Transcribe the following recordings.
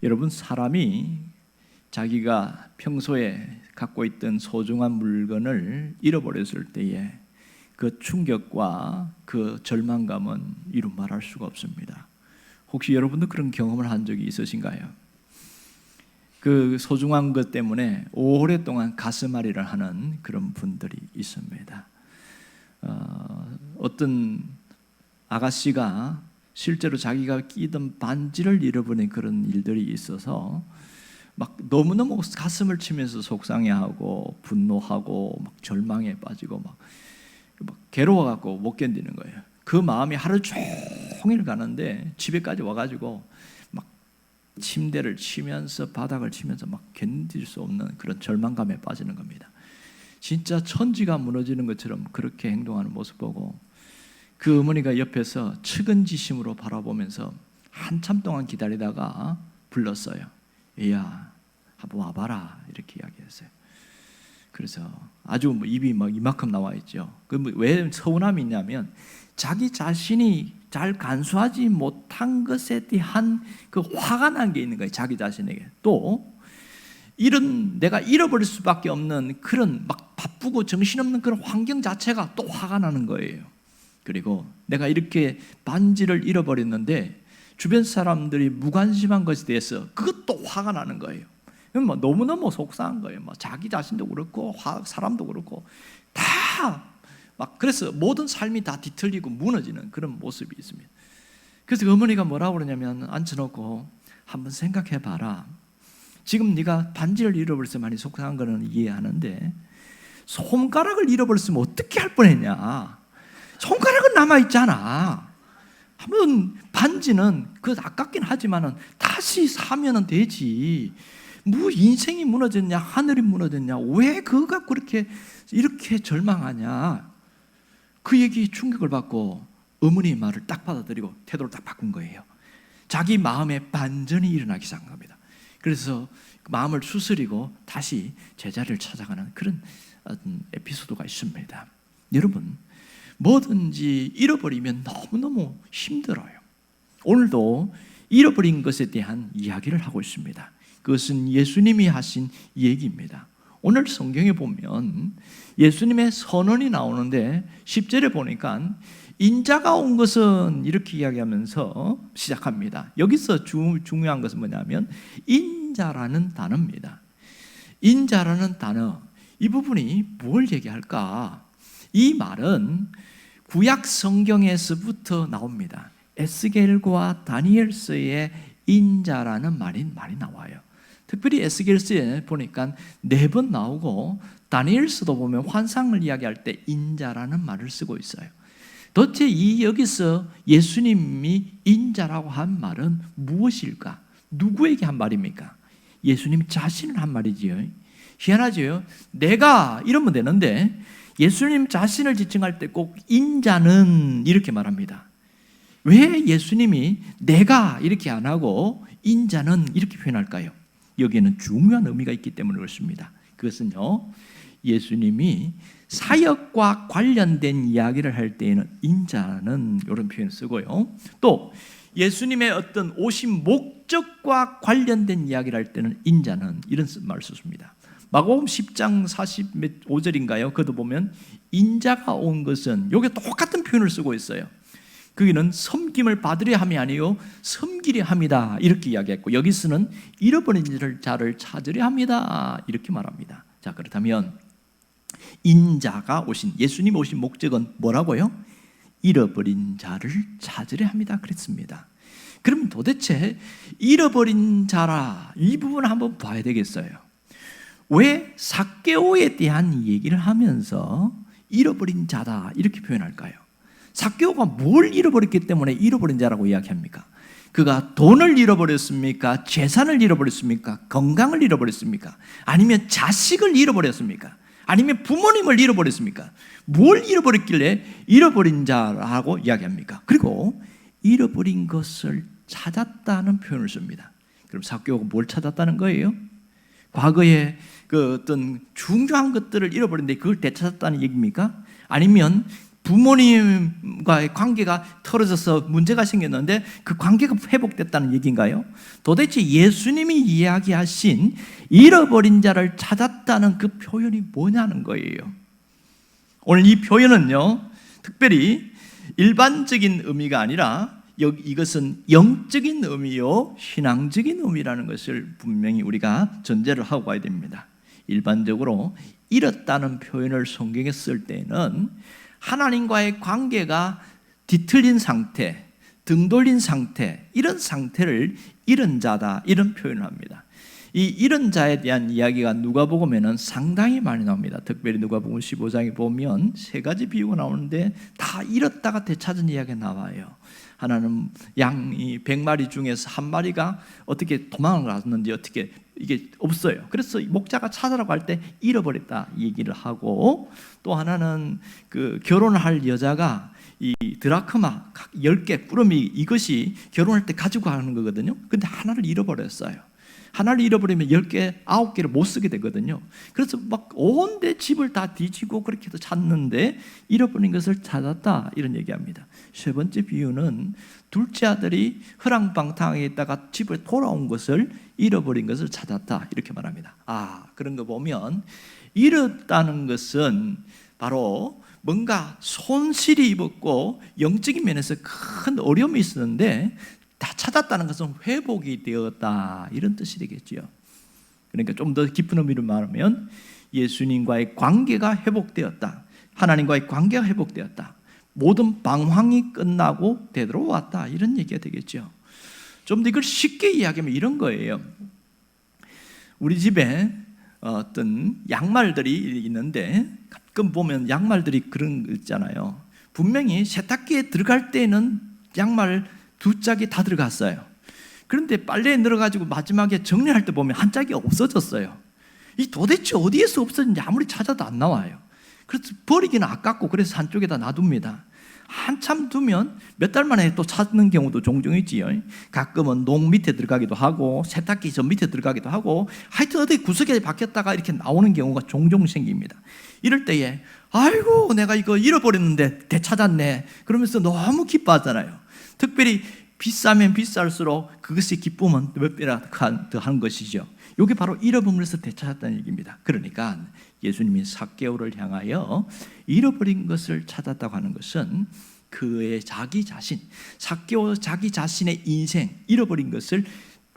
여러분, 사람이 자기가 평소에 갖고 있던 소중한 물건을 잃어버렸을 때에 그 충격과 그 절망감은 이루 말할 수가 없습니다. 혹시 여러분도 그런 경험을 한 적이 있으신가요? 그 소중한 것 때문에 오랫동안 가슴앓이를 하는 그런 분들이 있습니다. 어떤 아가씨가 실제로 자기가 끼던 반지를 잃어버린 그런 일들이 있어서 막 너무너무 가슴을 치면서 속상해하고 분노하고 막 절망에 빠지고 막 괴로워갖고 못 견디는 거예요. 그 마음이 하루 종일 가는데 집에까지 와가지고 막 침대를 치면서 바닥을 치면서 막 견딜 수 없는 그런 절망감에 빠지는 겁니다. 진짜 천지가 무너지는 것처럼 그렇게 행동하는 모습 보고 그 어머니가 옆에서 측은지심으로 바라보면서 한참 동안 기다리다가 불렀어요. 얘야, 한번 와봐라, 이렇게 이야기했어요. 그래서 아주 입이 막 이만큼 나와 있죠. 왜 서운함이 있냐면 자기 자신이 잘 간수하지 못한 것에 대한 그 화가 난 게 있는 거예요. 자기 자신에게. 또 이런 내가 잃어버릴 수밖에 없는 그런 막 바쁘고 정신없는 그런 환경 자체가 또 화가 나는 거예요. 그리고 내가 이렇게 반지를 잃어버렸는데 주변 사람들이 무관심한 것에 대해서 그것도 화가 나는 거예요. 너무너무 속상한 거예요. 자기 자신도 그렇고 사람도 그렇고 다 막 그래서 모든 삶이 다 뒤틀리고 무너지는 그런 모습이 있습니다. 그래서 어머니가 뭐라고 그러냐면 앉혀놓고 한번 생각해봐라. 지금 네가 반지를 잃어버려서 많이 속상한 거는 이해하는데 손가락을 잃어버렸으면 어떻게 할 뻔했냐. 손가락은 남아있잖아. 한번 반지는 그 아깝긴 하지만은 다시 사면은 되지. 뭐 인생이 무너졌냐, 하늘이 무너졌냐, 왜 그거 갖고 이렇게 절망하냐. 그 얘기 충격을 받고 어머니의 말을 딱 받아들이고 태도를 딱 바꾼 거예요. 자기 마음에 반전이 일어나기 시작한 겁니다. 그래서 마음을 추스리고 다시 제자리를 찾아가는 그런 에피소드가 있습니다. 여러분, 뭐든지 잃어버리면 너무너무 힘들어요. 오늘도 잃어버린 것에 대한 이야기를 하고 있습니다. 그것은 예수님이 하신 얘기입니다. 오늘 성경에 보면 예수님의 선언이 나오는데 10절에 보니까 인자가 온 것은 이렇게 이야기하면서 시작합니다. 여기서 중요한 것은 뭐냐면 인자라는 단어입니다. 인자라는 단어, 이 부분이 뭘 얘기할까? 이 말은 구약 성경에서부터 나옵니다. 에스겔과 다니엘서에 인자라는 말이 많이 나와요. 특별히 에스겔서에 보니까 4번 나오고 다니엘서도 보면 환상을 이야기할 때 인자라는 말을 쓰고 있어요. 도대체 여기서 예수님이 인자라고 한 말은 무엇일까? 누구에게 한 말입니까? 예수님 자신을 한 말이지요. 희한하죠. 내가 이러면 되는데 예수님 자신을 지칭할 때 꼭 인자는 이렇게 말합니다. 왜 예수님이 내가 이렇게 안 하고 인자는 이렇게 표현할까요? 여기에는 중요한 의미가 있기 때문에 그렇습니다. 그것은요, 예수님이 사역과 관련된 이야기를 할 때에는 인자는 이런 표현을 쓰고요, 또 예수님의 어떤 오신 목적과 관련된 이야기를 할 때는 인자는 이런 말을 썼습니다. 마가복음 10장 45절인가요? 그것도 보면 인자가 온 것은, 여기 똑같은 표현을 쓰고 있어요. 거기는 섬김을 받으려 함이 아니요 섬기려 함이다 이렇게 이야기했고, 여기서는 잃어버린 자를 찾으려 합니다 이렇게 말합니다. 자, 그렇다면 인자가 오신, 예수님 오신 목적은 뭐라고요? 잃어버린 자를 찾으려 합니다 그랬습니다. 그럼 도대체 잃어버린 자라, 이 부분을 한번 봐야 되겠어요. 왜 삭개오에 대한 얘기를 하면서 잃어버린 자다 이렇게 표현할까요? 삭개오가 뭘 잃어버렸기 때문에 잃어버린 자라고 이야기합니까? 그가 돈을 잃어버렸습니까? 재산을 잃어버렸습니까? 건강을 잃어버렸습니까? 아니면 자식을 잃어버렸습니까? 아니면 부모님을 잃어버렸습니까? 뭘 잃어버렸길래 잃어버린 자라고 이야기합니까? 그리고 잃어버린 것을 찾았다는 표현을 씁니다. 그럼 삭개오가 뭘 찾았다는 거예요? 과거에 그 어떤 중요한 것들을 잃어버렸는데 그걸 되찾았다는 얘기입니까? 아니면 부모님과의 관계가 틀어져서 문제가 생겼는데 그 관계가 회복됐다는 얘기인가요? 도대체 예수님이 이야기하신 잃어버린 자를 찾았다는 그 표현이 뭐냐는 거예요. 오늘 이 표현은요, 특별히 일반적인 의미가 아니라 이것은 영적인 의미요, 신앙적인 의미라는 것을 분명히 우리가 전제를 하고 가야 됩니다. 일반적으로 잃었다는 표현을 성경에 쓸 때는 하나님과의 관계가 뒤틀린 상태, 등 돌린 상태, 이런 상태를 잃은 자다, 이런 표현을 합니다. 이 잃은 자에 대한 이야기가 누가복음에는 상당히 많이 나옵니다. 특별히 누가복음 15장에 보면 세 가지 비유가 나오는데 다 잃었다가 되찾은 이야기가 나와요. 하나는 양이 100마리 중에서 한 마리가 어떻게 도망을 갔는지 어떻게 이게 없어요. 그래서 목자가 찾으라고 할 때 잃어버렸다 얘기를 하고, 또 하나는 그 결혼할 여자가 이 드라크마 10개 꾸러미, 이것이 결혼할 때 가지고 가는 거거든요. 근데 하나를 잃어버렸어요. 하나를 잃어버리면 10개, 9개를 못 쓰게 되거든요. 그래서 막 온데 집을 다 뒤지고 그렇게 해서 찾는데 잃어버린 것을 찾았다, 이런 얘기합니다. 세 번째 비유는 둘째 아들이 허랑방탕하게 있다가 집에 돌아온 것을, 잃어버린 것을 찾았다, 이렇게 말합니다. 그런 거 보면 잃었다는 것은 바로 뭔가 손실이 입었고 영적인 면에서 큰 어려움이 있었는데 다 찾았다는 것은 회복이 되었다, 이런 뜻이 되겠죠. 그러니까 좀 더 깊은 의미로 말하면 예수님과의 관계가 회복되었다, 하나님과의 관계가 회복되었다, 모든 방황이 끝나고 되돌아왔다, 이런 얘기가 되겠죠. 좀 더 이걸 쉽게 이야기하면 이런 거예요. 우리 집에 어떤 양말들이 있는데 가끔 보면 양말들이 그런 거 있잖아요. 분명히 세탁기에 들어갈 때는 양말 2짝이 다 들어갔어요. 그런데 빨래에 넣어가지고 마지막에 정리할 때 보면 한 짝이 없어졌어요. 이 도대체 어디에서 없어졌는지 아무리 찾아도 안 나와요. 그래서 버리기는 아깝고 그래서 한쪽에다 놔둡니다. 한참 두면 몇 달 만에 또 찾는 경우도 종종 있지요. 가끔은 농 밑에 들어가기도 하고 세탁기 저 밑에 들어가기도 하고, 하여튼 어디 구석에 박혔다가 이렇게 나오는 경우가 종종 생깁니다. 이럴 때에 아이고 내가 이거 잃어버렸는데 되찾았네 그러면서 너무 기뻐하잖아요. 특별히 비싸면 비쌀수록 그것의 기쁨은 몇 배나 더 한 것이죠. 이게 바로 잃어버린 것을 되찾았다는 얘기입니다. 그러니까 예수님이 삭개오를 향하여 잃어버린 것을 찾았다고 하는 것은 그의 자기 자신, 삭개오 자기 자신의 인생, 잃어버린 것을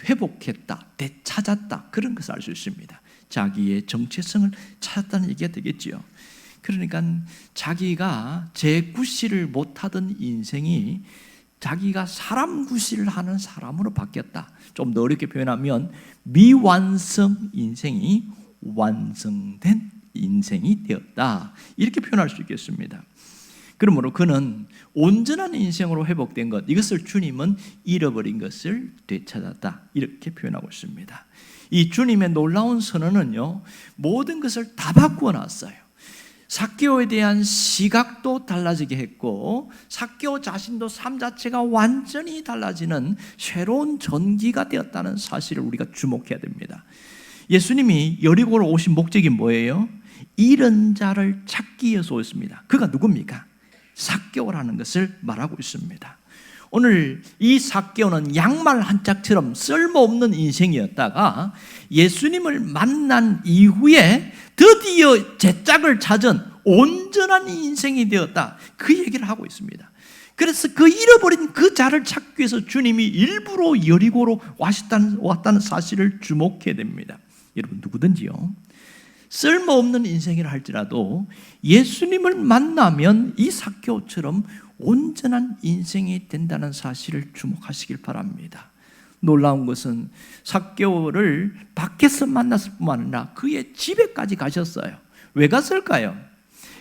회복했다, 되찾았다, 그런 것을 알 수 있습니다. 자기의 정체성을 찾았다는 얘기가 되겠지요. 그러니까 자기가 재구실을 못하던 인생이 자기가 사람 구실을 하는 사람으로 바뀌었다. 좀 더 어렵게 표현하면 미완성 인생이 완성된 인생이 되었다, 이렇게 표현할 수 있겠습니다. 그러므로 그는 온전한 인생으로 회복된 것, 이것을 주님은 잃어버린 것을 되찾았다, 이렇게 표현하고 있습니다. 이 주님의 놀라운 선언은요, 모든 것을 다 바꾸어 놨어요. 삭개오에 대한 시각도 달라지게 했고 삭개오 자신도 삶 자체가 완전히 달라지는 새로운 전기가 되었다는 사실을 우리가 주목해야 됩니다. 예수님이 여리고로 오신 목적이 뭐예요? 잃은 자를 찾기 위해서 오셨습니다. 그가 누굽니까? 삭개오라는 것을 말하고 있습니다. 오늘 이 삭개오는 양말 한 짝처럼 쓸모없는 인생이었다가 예수님을 만난 이후에 드디어 제 짝을 찾은 온전한 인생이 되었다, 그 얘기를 하고 있습니다. 그래서 그 잃어버린 그 자를 찾기 위해서 주님이 일부러 여리고로 왔다는 사실을 주목해야 됩니다. 여러분, 누구든지요, 쓸모없는 인생이라 할지라도 예수님을 만나면 이 삭개오처럼 온전한 인생이 된다는 사실을 주목하시길 바랍니다. 놀라운 것은 삭개오를 밖에서 만났을 뿐만 아니라 그의 집에까지 가셨어요. 왜 갔을까요?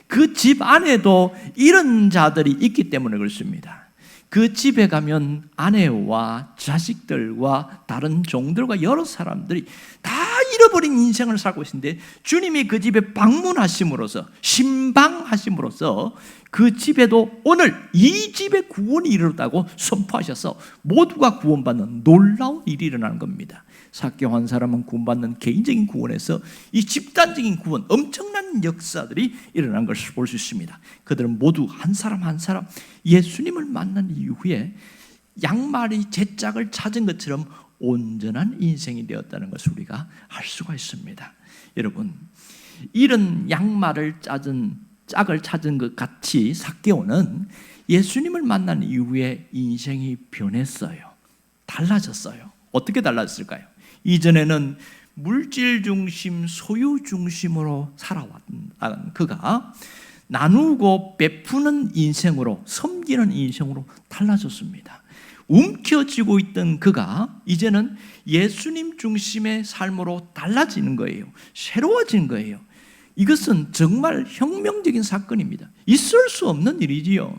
그 집 안에도 이런 자들이 있기 때문에 그렇습니다. 그 집에 가면 아내와 자식들과 다른 종들과 여러 사람들이 다 잃어버린 인생을 살고 있는데 주님이 그 집에 방문하심으로써, 신방하심으로써 그 집에도 오늘 이 집에 구원이 이르렀다고 선포하셔서 모두가 구원받는 놀라운 일이 일어나는 겁니다. 삭개오 한 사람은 구원받는 개인적인 구원에서 이 집단적인 구원, 엄청난 역사들이 일어난 것을 볼 수 있습니다. 그들은 모두 한 사람 한 사람 예수님을 만난 이후에 양말이 제 짝을 찾은 것처럼 온전한 인생이 되었다는 것을 우리가 알 수가 있습니다. 여러분, 이런 양말을 짝을 찾은 것 같이 삭개오는 예수님을 만난 이후에 인생이 변했어요. 달라졌어요. 어떻게 달라졌을까요? 이전에는 물질 중심, 소유 중심으로 살아왔던 그가 나누고 베푸는 인생으로, 섬기는 인생으로 달라졌습니다. 움켜쥐고 있던 그가 이제는 예수님 중심의 삶으로 달라지는 거예요. 새로워진 거예요. 이것은 정말 혁명적인 사건입니다. 있을 수 없는 일이지요.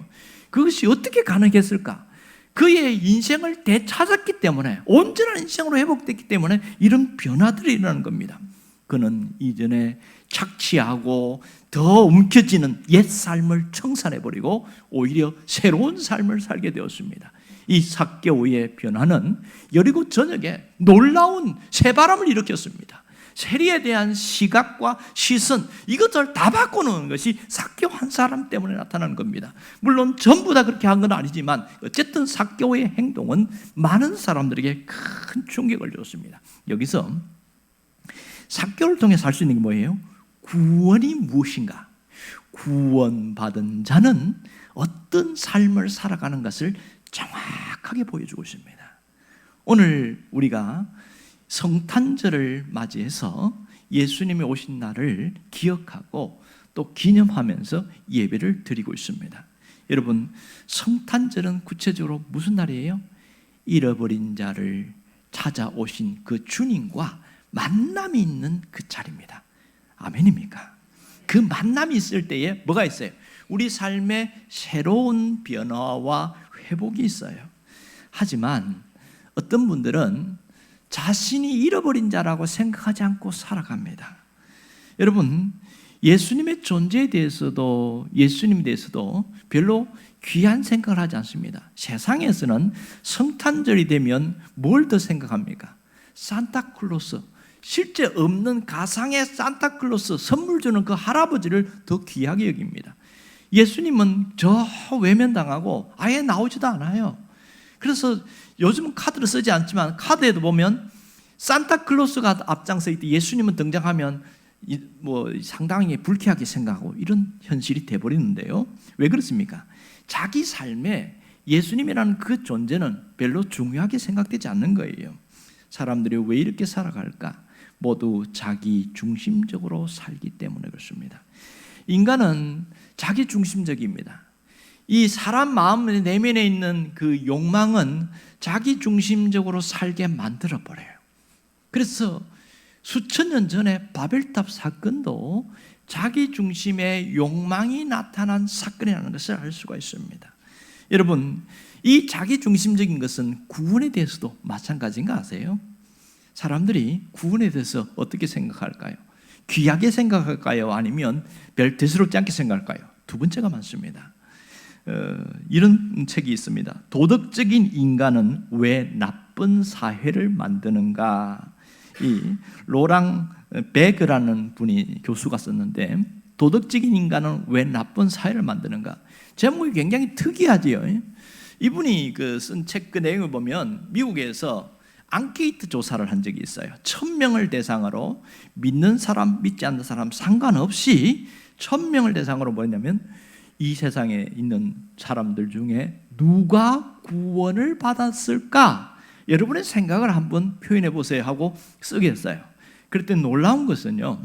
그것이 어떻게 가능했을까? 그의 인생을 되찾았기 때문에, 온전한 인생으로 회복됐기 때문에 이런 변화들이 일어나는 겁니다. 그는 이전에 착취하고 더 움켜쥐는 옛 삶을 청산해버리고 오히려 새로운 삶을 살게 되었습니다. 이 삭개오의 변화는 여리고 전역에 놀라운 새바람을 일으켰습니다. 세리에 대한 시각과 시선, 이것을 다 바꾸는 것이 삭개오 한 사람 때문에 나타나는 겁니다. 물론 전부 다 그렇게 한 건 아니지만 어쨌든 삭개오의 행동은 많은 사람들에게 큰 충격을 줬습니다. 여기서 삭개오를 통해서 알 수 있는 게 뭐예요? 구원이 무엇인가? 구원받은 자는 어떤 삶을 살아가는 것을 정확하게 보여주고 있습니다. 오늘 우리가 성탄절을 맞이해서 예수님이 오신 날을 기억하고 또 기념하면서 예배를 드리고 있습니다. 여러분, 성탄절은 구체적으로 무슨 날이에요? 잃어버린 자를 찾아오신 그 주님과 만남이 있는 그 자리입니다. 아멘입니까? 그 만남이 있을 때에 뭐가 있어요? 우리 삶에 새로운 변화와 회복이 있어요. 하지만 어떤 분들은 자신이 잃어버린 자라고 생각하지 않고 살아갑니다. 여러분, 예수님의 존재에 대해서도, 예수님에 대해서도 별로 귀한 생각을 하지 않습니다. 세상에서는 성탄절이 되면 뭘 더 생각합니까? 산타클로스, 실제 없는 가상의 산타클로스, 선물 주는 그 할아버지를 더 귀하게 여깁니다. 예수님은 저 외면당하고 아예 나오지도 않아요. 그래서 요즘은 카드를 쓰지 않지만 카드에도 보면 산타클로스가 앞장서 있고 예수님은 등장하면 상당히 불쾌하게 생각하고 이런 현실이 돼버리는데요. 왜 그렇습니까? 자기 삶에 예수님이라는 그 존재는 별로 중요하게 생각되지 않는 거예요. 사람들이 왜 이렇게 살아갈까? 모두 자기 중심적으로 살기 때문에 그렇습니다. 인간은 자기 중심적입니다. 이 사람 마음 내면에 있는 그 욕망은 자기 중심적으로 살게 만들어버려요. 그래서 수천 년 전에 바벨탑 사건도 자기 중심의 욕망이 나타난 사건이라는 것을 알 수가 있습니다. 여러분, 이 자기 중심적인 것은 구원에 대해서도 마찬가지인가 아세요? 사람들이 구원에 대해서 어떻게 생각할까요? 귀하게 생각할까요? 아니면 별 대수롭지 않게 생각할까요? 두 번째가 많습니다. 이런 책이 있습니다. 도덕적인 인간은 왜 나쁜 사회를 만드는가? 이 로랑 베그라는 분이 교수가 썼는데, 도덕적인 인간은 왜 나쁜 사회를 만드는가? 제목이 굉장히 특이하지요. 이분이 쓴 책 그 내용을 보면 미국에서 앙케이트 조사를 한 적이 있어요. 1000명을 대상으로 믿는 사람, 믿지 않는 사람 상관없이 1000명을 대상으로 뭐냐면 이 세상에 있는 사람들 중에 누가 구원을 받았을까? 여러분의 생각을 한번 표현해 보세요 하고 쓰게 했어요. 그랬더니 놀라운 것은요,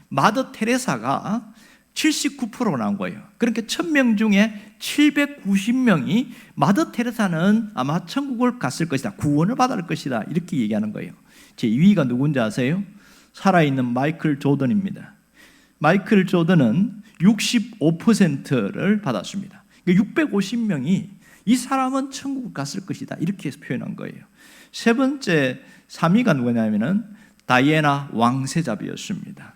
마더 테레사가 79%가 나온 거예요. 그러니까 1000명 중에 790명이 마더 테레사는 아마 천국을 갔을 것이다, 구원을 받을 것이다, 이렇게 얘기하는 거예요. 제 2위가 누군지 아세요? 살아있는 마이클 조던입니다. 마이클 조던은 65%를 받았습니다. 650명이 이 사람은 천국을 갔을 것이다, 이렇게 해서 표현한 거예요. 세 번째 3위가 누구냐면은 다이애나 왕세자비였습니다.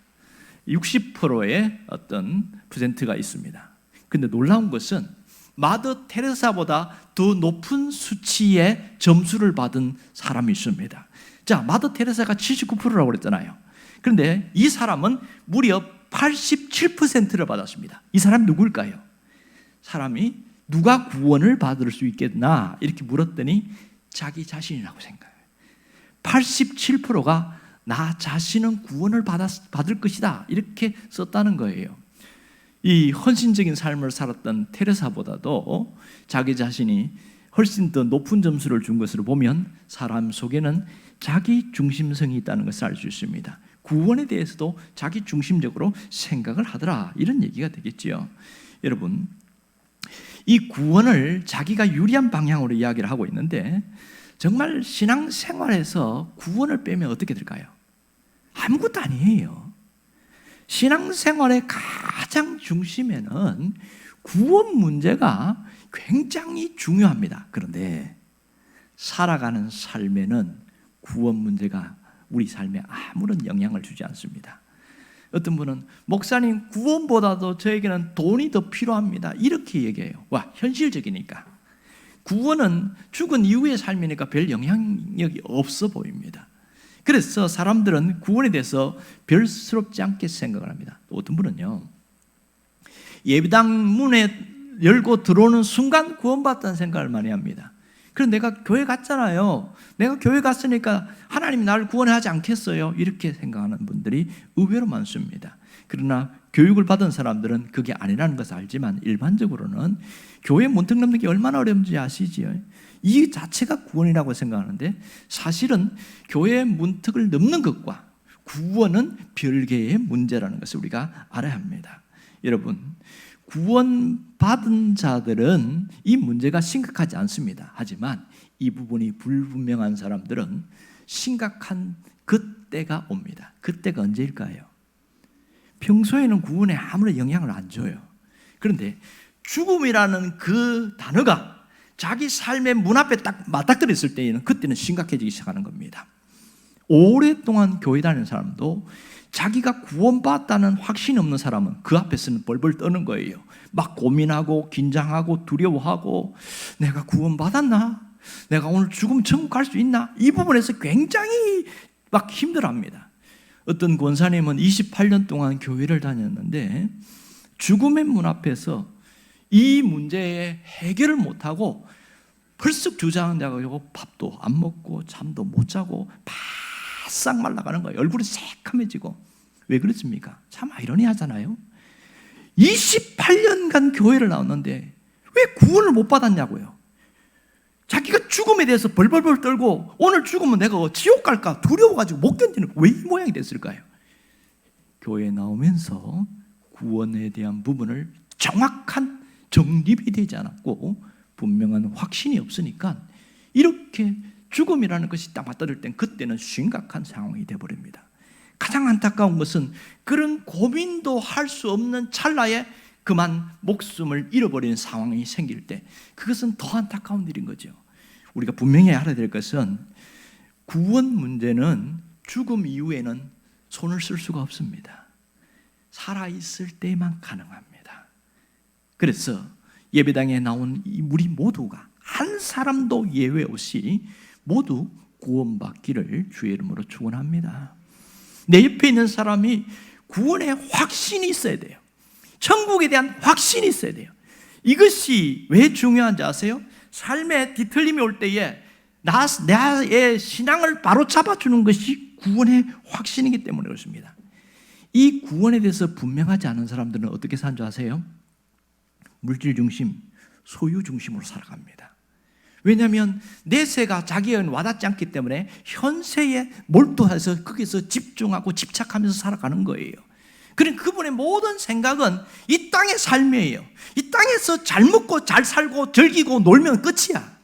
60%의 어떤 퍼센트가 있습니다. 근데 놀라운 것은 마더 테레사보다 더 높은 수치의 점수를 받은 사람이 있습니다. 자, 마더 테레사가 79%라고 그랬잖아요. 그런데 이 사람은 무려 87%를 받았습니다. 이 사람이 누굴까요? 사람이 누가 구원을 받을 수 있겠나 이렇게 물었더니 자기 자신이라고 생각해요. 87%가 나 자신은 구원을 받을 것이다 이렇게 썼다는 거예요. 이 헌신적인 삶을 살았던 테레사보다도 자기 자신이 훨씬 더 높은 점수를 준 것으로 보면 사람 속에는 자기 중심성이 있다는 것을 알 수 있습니다. 구원에 대해서도 자기 중심적으로 생각을 하더라 이런 얘기가 되겠지요. 여러분, 이 구원을 자기가 유리한 방향으로 이야기를 하고 있는데 정말 신앙생활에서 구원을 빼면 어떻게 될까요? 아무것도 아니에요. 신앙생활의 가장 중심에는 구원 문제가 굉장히 중요합니다. 그런데 살아가는 삶에는 구원 문제가 우리 삶에 아무런 영향을 주지 않습니다. 어떤 분은 목사님 구원보다도 저에게는 돈이 더 필요합니다 이렇게 얘기해요. 와, 현실적이니까. 구원은 죽은 이후의 삶이니까 별 영향력이 없어 보입니다. 그래서 사람들은 구원에 대해서 별스럽지 않게 생각을 합니다. 또 어떤 분은요, 예배당 문에 열고 들어오는 순간 구원받았다는 생각을 많이 합니다. 그럼 내가 교회 갔잖아요. 내가 교회 갔으니까 하나님이 나를 구원하지 않겠어요? 이렇게 생각하는 분들이 의외로 많습니다. 그러나 교육을 받은 사람들은 그게 아니라는 것을 알지만 일반적으로는 교회 문턱 넘는 게 얼마나 어려운지 아시지요? 이 자체가 구원이라고 생각하는데 사실은 교회의 문턱을 넘는 것과 구원은 별개의 문제라는 것을 우리가 알아야 합니다. 여러분, 구원받은 자들은 이 문제가 심각하지 않습니다. 하지만 이 부분이 불분명한 사람들은 심각한 그때가 옵니다. 그때가 언제일까요? 평소에는 구원에 아무런 영향을 안 줘요. 그런데 죽음이라는 그 단어가 자기 삶의 문 앞에 딱 맞닥뜨렸을 때에는 그때는 심각해지기 시작하는 겁니다. 오랫동안 교회 다니는 사람도 자기가 구원받았다는 확신이 없는 사람은 그 앞에서는 벌벌 떠는 거예요. 막 고민하고 긴장하고 두려워하고 내가 구원받았나? 내가 오늘 죽으면 천국 갈 수 있나? 이 부분에서 굉장히 막 힘들어합니다. 어떤 권사님은 28년 동안 교회를 다녔는데 죽음의 문 앞에서 이 문제에 해결을 못하고 벌써 주저앉아가지고 밥도 안 먹고 잠도 못 자고 바싹 말라가는 거예요. 얼굴이 새카매지고. 왜 그렇습니까? 참 아이러니하잖아요. 28년간 교회를 나왔는데 왜 구원을 못 받았냐고요. 자기가 죽음에 대해서 벌벌벌 떨고 오늘 죽으면 내가 지옥 갈까 두려워가지고 못 견디는 왜 이 모양이 됐을까요? 교회에 나오면서 구원에 대한 부분을 정확한 정립이 되지 않았고 분명한 확신이 없으니까 이렇게 죽음이라는 것이 딱 맞닿을 땐 그때는 심각한 상황이 되어버립니다. 가장 안타까운 것은 그런 고민도 할 수 없는 찰나에 그만 목숨을 잃어버리는 상황이 생길 때 그것은 더 안타까운 일인 거죠. 우리가 분명히 알아야 될 것은 구원 문제는 죽음 이후에는 손을 쓸 수가 없습니다. 살아있을 때만 가능합니다. 그래서 예배당에 나온 우리 모두가 한 사람도 예외 없이 모두 구원받기를 주의 이름으로 축원합니다. 내 옆에 있는 사람이 구원의 확신이 있어야 돼요. 천국에 대한 확신이 있어야 돼요. 이것이 왜 중요한지 아세요? 삶에 뒤틀림이 올 때에 나의 신앙을 바로 잡아주는 것이 구원의 확신이기 때문에 그렇습니다. 이 구원에 대해서 분명하지 않은 사람들은 어떻게 사는 줄 아세요? 물질 중심, 소유 중심으로 살아갑니다. 왜냐하면 내세가 자기에 와닿지 않기 때문에 현세에 몰두해서 거기서 집중하고 집착하면서 살아가는 거예요. 그러니까 그분의 모든 생각은 이 땅의 삶이에요. 이 땅에서 잘 먹고 잘 살고 즐기고 놀면 끝이야.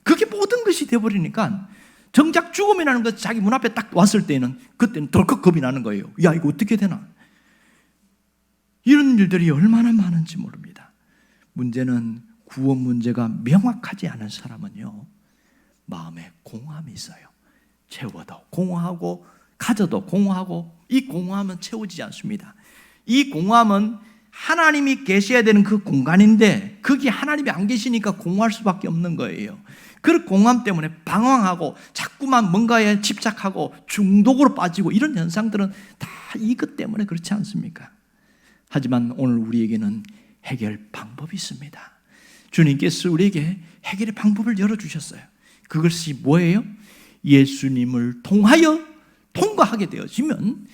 그게 모든 것이 되어버리니까 정작 죽음이라는 것 자기 문 앞에 딱 왔을 때는 그때는 덜컥 겁이 나는 거예요. 야, 이거 어떻게 되나? 이런 일들이 얼마나 많은지 모릅니다. 문제는 구원 문제가 명확하지 않은 사람은요, 마음에 공허함이 있어요. 채워도 공허하고 가져도 공허하고 이 공허함은 채워지지 않습니다. 이 공허함은 하나님이 계셔야 되는 그 공간인데 거기 하나님이 안 계시니까 공허할 수밖에 없는 거예요. 그 공허함 때문에 방황하고 자꾸만 뭔가에 집착하고 중독으로 빠지고 이런 현상들은 다 이것 때문에 그렇지 않습니까? 하지만 오늘 우리에게는 해결 방법이 있습니다. 주님께서 우리에게 해결의 방법을 열어주셨어요. 그것이 뭐예요? 예수님을 통하여 통과하게 되어지면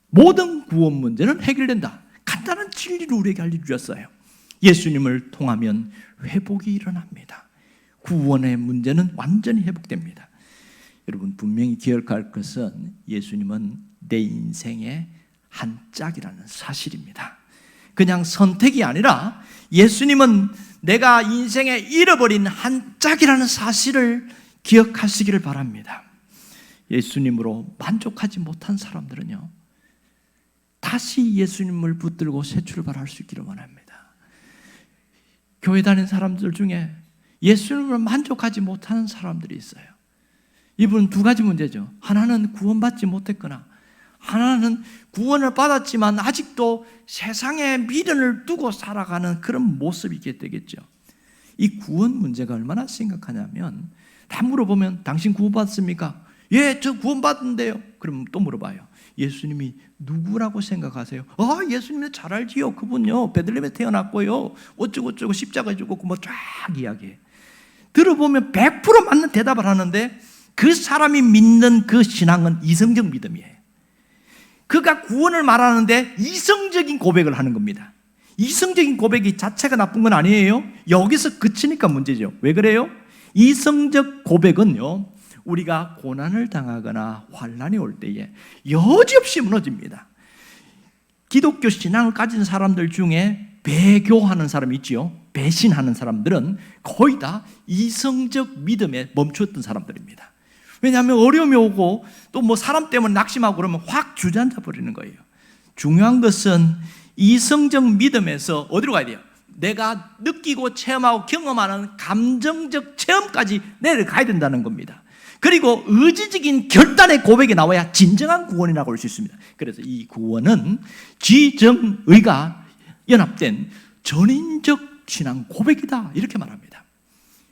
모든 구원 문제는 해결된다. 간단한 진리를 우리에게 알려주셨어요. 예수님을 통하면 회복이 일어납니다. 구원의 문제는 완전히 회복됩니다. 여러분 분명히 기억할 것은 예수님은 내 인생의 한 짝이라는 사실입니다. 그냥 선택이 아니라 예수님은 내가 인생에 잃어버린 한 짝이라는 사실을 기억하시기를 바랍니다. 예수님으로 만족하지 못한 사람들은요, 다시 예수님을 붙들고 새 출발할 수 있기를 원합니다. 교회 다니는 사람들 중에 예수님을 만족하지 못하는 사람들이 있어요. 이분은 두 가지 문제죠. 하나는 구원받지 못했거나 하나는 구원을 받았지만 아직도 세상에 미련을 두고 살아가는 그런 모습이 있게 되겠죠. 이 구원 문제가 얼마나 심각하냐면 다 물어보면 당신 구원받았습니까? 예, 저 구원받은데요. 그럼 또 물어봐요. 예수님이 누구라고 생각하세요? 예수님은 잘 알지요. 그분요 베들레헴에 태어났고요 어쩌고 십자가 지고 뭐 쫙 이야기해. 들어보면 100% 맞는 대답을 하는데 그 사람이 믿는 그 신앙은 이성적 믿음이에요. 그가 구원을 말하는데 이성적인 고백을 하는 겁니다. 이성적인 고백이 자체가 나쁜 건 아니에요. 여기서 그치니까 문제죠. 왜 그래요? 이성적 고백은요, 우리가 고난을 당하거나 환난이 올 때에 여지없이 무너집니다. 기독교 신앙을 가진 사람들 중에 배교하는 사람이 있지요. 배신하는 사람들은 거의 다 이성적 믿음에 멈췄던 사람들입니다. 왜냐하면 어려움이 오고 또 뭐 사람 때문에 낙심하고 그러면 확 주저앉아 버리는 거예요. 중요한 것은 이성적 믿음에서 어디로 가야 돼요? 내가 느끼고 체험하고 경험하는 감정적 체험까지 내려가야 된다는 겁니다. 그리고 의지적인 결단의 고백이 나와야 진정한 구원이라고 할 수 있습니다. 그래서 이 구원은 지정의가 연합된 전인적 신앙 고백이다, 이렇게 말합니다.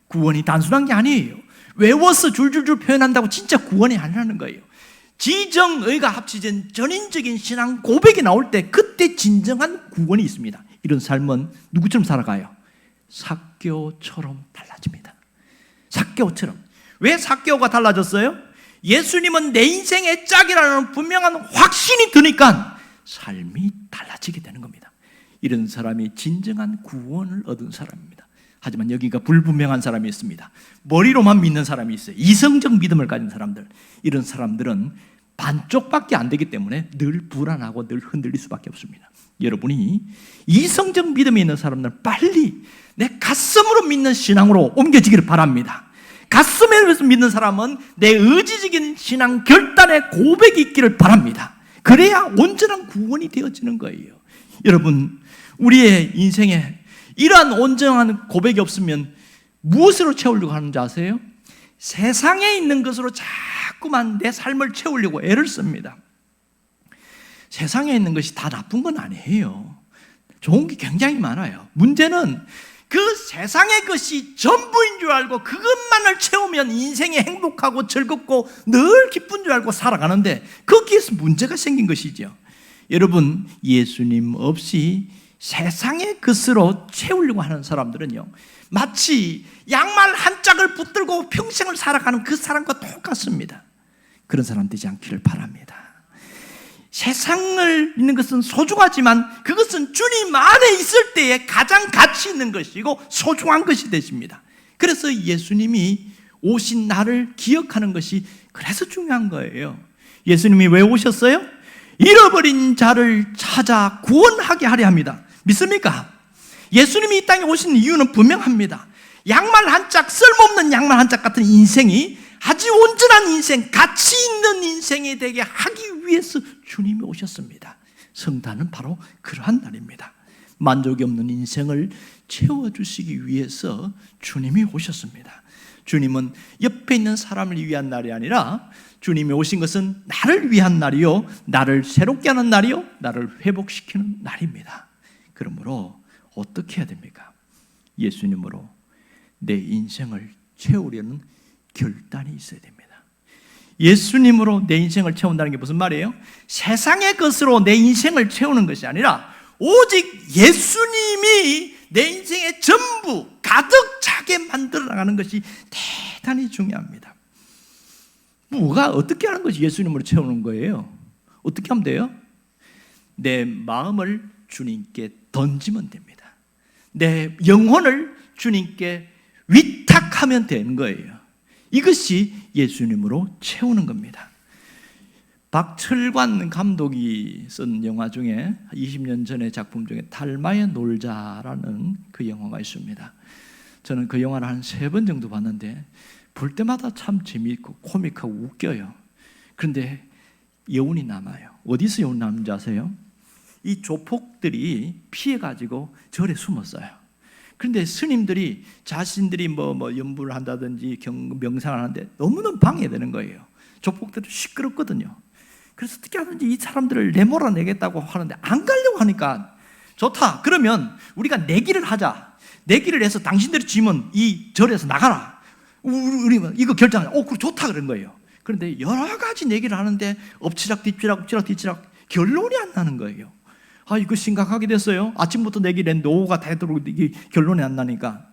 구원이 단순한 게 아니에요. 외워서 줄줄줄 표현한다고 진짜 구원이 아니라는 거예요. 지정의가 합치진 전인적인 신앙 고백이 나올 때 그때 진정한 구원이 있습니다. 이런 삶은 누구처럼 살아가요? 삭개오처럼 달라집니다. 삭개오처럼. 왜 삭개오가 달라졌어요? 예수님은 내 인생의 짝이라는 분명한 확신이 드니까 삶이 달라지게 되는 겁니다. 이런 사람이 진정한 구원을 얻은 사람입니다. 하지만 여기가 불분명한 사람이 있습니다. 머리로만 믿는 사람이 있어요. 이성적 믿음을 가진 사람들. 이런 사람들은 반쪽밖에 안 되기 때문에 늘 불안하고 늘 흔들릴 수밖에 없습니다. 여러분이 이성적 믿음이 있는 사람들은 빨리 내 가슴으로 믿는 신앙으로 옮겨지기를 바랍니다. 가슴에서 믿는 사람은 내 의지적인 신앙 결단의 고백이 있기를 바랍니다. 그래야 온전한 구원이 되어지는 거예요. 여러분, 우리의 인생에 이러한 온전한 고백이 없으면 무엇으로 채우려고 하는지 아세요? 세상에 있는 것으로 자꾸만 내 삶을 채우려고 애를 씁니다. 세상에 있는 것이 다 나쁜 건 아니에요. 좋은 게 굉장히 많아요. 문제는 그 세상의 것이 전부인 줄 알고 그것만을 채우면 인생이 행복하고 즐겁고 늘 기쁜 줄 알고 살아가는데 거기에서 문제가 생긴 것이죠. 여러분, 예수님 없이 세상의 것으로 채우려고 하는 사람들은요, 마치 양말 한 짝을 붙들고 평생을 살아가는 그 사람과 똑같습니다. 그런 사람 되지 않기를 바랍니다. 세상을 믿는 것은 소중하지만 그것은 주님 안에 있을 때에 가장 가치 있는 것이고 소중한 것이 되십니다. 그래서 예수님이 오신 나를 기억하는 것이 그래서 중요한 거예요. 예수님이 왜 오셨어요? 잃어버린 자를 찾아 구원하게 하려 합니다. 믿습니까? 예수님이 이 땅에 오신 이유는 분명합니다. 양말 한 짝, 쓸모없는 양말 한 짝 같은 인생이 아주 온전한 인생, 가치 있는 인생이 되게 하기 위해서 주님이 오셨습니다. 성탄은 바로 그러한 날입니다. 만족이 없는 인생을 채워주시기 위해서 주님이 오셨습니다. 주님은 옆에 있는 사람을 위한 날이 아니라 주님이 오신 것은 나를 위한 날이요, 나를 새롭게 하는 날이요, 나를 회복시키는 날입니다. 그러므로 어떻게 해야 됩니까? 예수님으로 내 인생을 채우려는 결단이 있어야 됩니다. 예수님으로 내 인생을 채운다는 게 무슨 말이에요? 세상의 것으로 내 인생을 채우는 것이 아니라 오직 예수님이 내 인생의 전부 가득 차게 만들어 나가는 것이 대단히 중요합니다. 뭐가 어떻게 하는 것이 예수님으로 채우는 거예요? 어떻게 하면 돼요? 내 마음을 주님께 던지면 됩니다. 내 영혼을 주님께 위탁하면 되는 거예요. 이것이 예수님으로 채우는 겁니다. 박철관 감독이 쓴 영화 중에 20년 전의 작품 중에 달마의 놀자라는 그 영화가 있습니다. 저는 그 영화를 한 3번 정도 봤는데 볼 때마다 참 재미있고 코믹하고 웃겨요. 그런데 여운이 남아요. 어디서 여운 남는지 아세요? 이 조폭들이 피해가지고 절에 숨었어요. 그런데 스님들이 자신들이 뭐 연부를 한다든지 명상을 하는데 너무너무 방해되는 거예요. 조폭들이 시끄럽거든요. 그래서 어떻게 하든지 이 사람들을 내몰아내겠다고 하는데 안 가려고 하니까 좋다. 그러면 우리가 내기를 하자. 내기를 해서 당신들이 지면 이 절에서 나가라. 우리 이거 결정하자. 그래 좋다 그런 거예요. 그런데 여러 가지 내기를 하는데 엎치락 뒤치락 결론이 안 나는 거예요. 이거 심각하게 됐어요. 아침부터 내기를 했는데 오후가 되도록 이게 결론이 안 나니까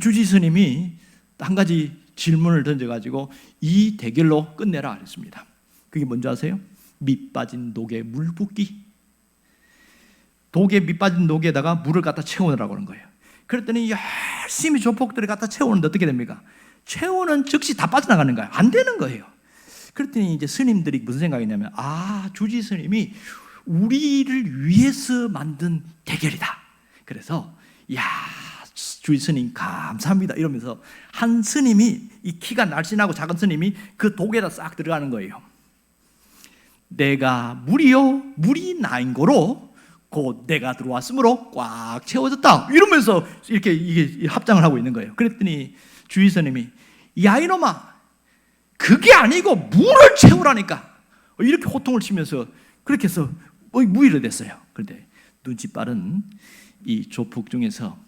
주지 스님이 한 가지 질문을 던져가지고 이 대결로 끝내라 그랬습니다. 그게 뭔지 아세요? 밑 빠진 독에 물 붓기. 독에 밑 빠진 독에다가 물을 갖다 채우느라고 하는 거예요. 그랬더니 열심히 조폭들이 갖다 채우는데 어떻게 됩니까? 채우는 즉시 다 빠져나가는 거예요. 안 되는 거예요. 그랬더니 이제 스님들이 무슨 생각이냐면 주지 스님이 우리를 위해서 만든 대결이다. 그래서 주지 스님 감사합니다 이러면서 한 스님이 이 키가 날씬하고 작은 스님이 그 독에다 싹 들어가는 거예요. 내가 물이 나인 거로 곧 내가 들어왔으므로 꽉 채워졌다 이러면서 이렇게 이게 합장을 하고 있는 거예요. 그랬더니 주지 스님이 이놈아 그게 아니고 물을 채우라니까 이렇게 호통을 치면서 그렇게 해서 무위로 됐어요. 그런데 눈치 빠른 이 조폭 중에서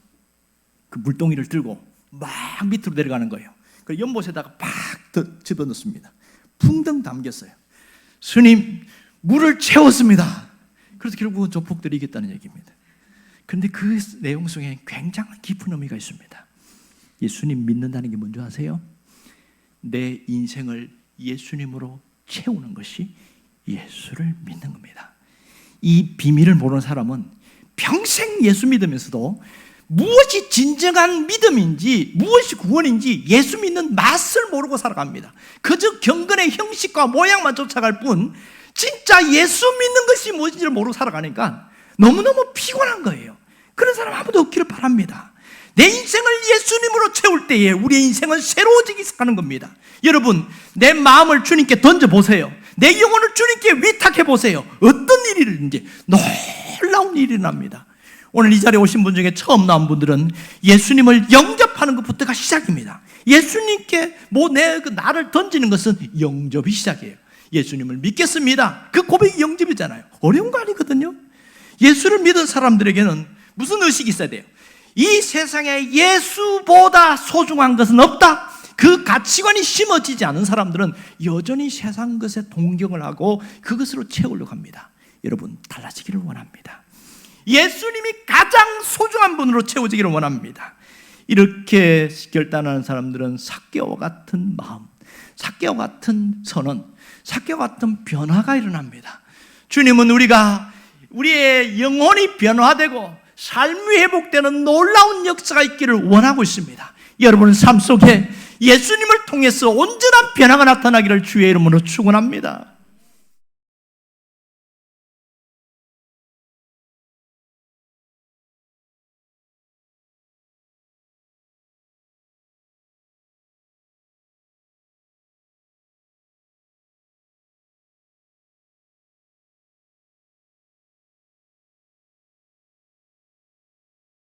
그 물동이를 들고 막 밑으로 내려가는 거예요. 그 연못에다가 팍 집어넣습니다. 풍덩 담겼어요. 스님 물을 채웠습니다. 그래서 결국은 조폭들이 이겼다는 얘기입니다. 그런데 그 내용 속에 굉장히 깊은 의미가 있습니다. 예수님 믿는다는 게 뭔지 아세요? 내 인생을 예수님으로 채우는 것이 예수를 믿는 겁니다. 이 비밀을 모르는 사람은 평생 예수 믿으면서도 무엇이 진정한 믿음인지 무엇이 구원인지 예수 믿는 맛을 모르고 살아갑니다. 그저 경건의 형식과 모양만 쫓아갈 뿐 진짜 예수 믿는 것이 무엇인지를 모르고 살아가니까 너무너무 피곤한 거예요. 그런 사람 아무도 없기를 바랍니다. 내 인생을 예수님으로 채울 때에 우리의 인생은 새로워지기 시작하는 겁니다. 여러분 내 마음을 주님께 던져보세요. 내 영혼을 주님께 위탁해보세요. 어떤 일이든지 놀라운 일이 납니다. 오늘 이 자리에 오신 분 중에 처음 나온 분들은 예수님을 영접하는 것부터가 시작입니다. 예수님께 나를 던지는 것은 영접이 시작이에요. 예수님을 믿겠습니다. 그 고백이 영접이잖아요. 어려운 거 아니거든요. 예수를 믿은 사람들에게는 무슨 의식이 있어야 돼요? 이 세상에 예수보다 소중한 것은 없다. 그 가치관이 심어지지 않은 사람들은 여전히 세상 것에 동경을 하고 그것으로 채우려고 합니다. 여러분 달라지기를 원합니다. 예수님이 가장 소중한 분으로 채워지기를 원합니다. 이렇게 결단하는 사람들은 삭개와 같은 마음, 삭개와 같은 선언, 삭개와 같은 변화가 일어납니다. 주님은 우리의 영혼이 변화되고 삶이 회복되는 놀라운 역사가 있기를 원하고 있습니다. 여러분의 삶 속에 예수님을 통해서 온전한 변화가 나타나기를 주의 이름으로 축원합니다.